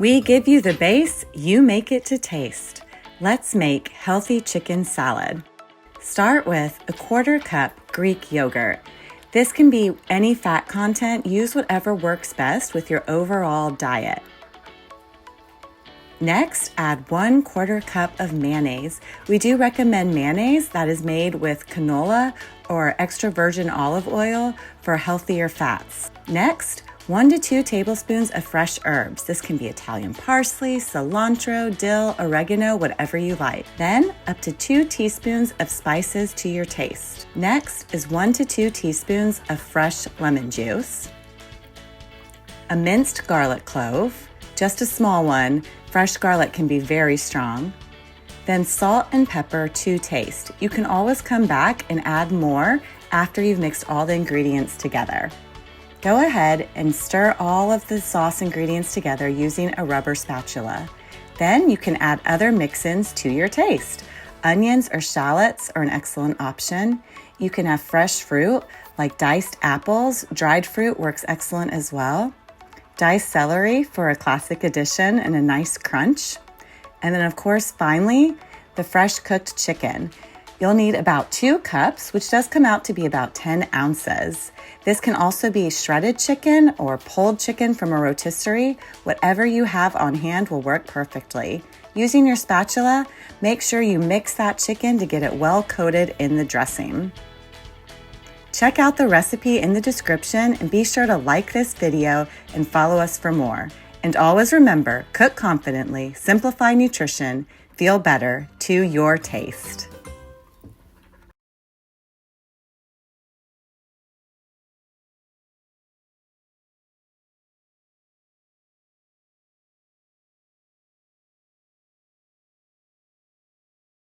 We give you the base, you make it to taste. Let's make healthy chicken salad. Start with a 1/4 cup Greek yogurt. This can be any fat content. Use whatever works best with your overall diet. Next, add 1/4 cup of mayonnaise. We do recommend mayonnaise that is made with canola or extra virgin olive oil for healthier fats. Next, 1 to 2 tablespoons of fresh herbs. This can be Italian parsley, cilantro, dill, oregano, whatever you like. Then, up to 2 teaspoons of spices to your taste. Next is 1 to 2 teaspoons of fresh lemon juice, a minced garlic clove, just a small one. Fresh garlic can be very strong. Then salt and pepper to taste. You can always come back and add more after you've mixed all the ingredients together. Go ahead and stir all of the sauce ingredients together using a rubber spatula. Then you can add other mix-ins to your taste. Onions or shallots are an excellent option. You can have fresh fruit like diced apples. Dried fruit works excellent as well. Diced celery for a classic addition and a nice crunch. And then of course, finally, the fresh cooked chicken. You'll need about 2 cups, which does come out to be about 10 ounces. This can also be shredded chicken or pulled chicken from a rotisserie. Whatever you have on hand will work perfectly. Using your spatula, make sure you mix that chicken to get it well coated in the dressing. Check out the recipe in the description and be sure to like this video and follow us for more. And always remember, cook confidently, simplify nutrition, feel better to your taste.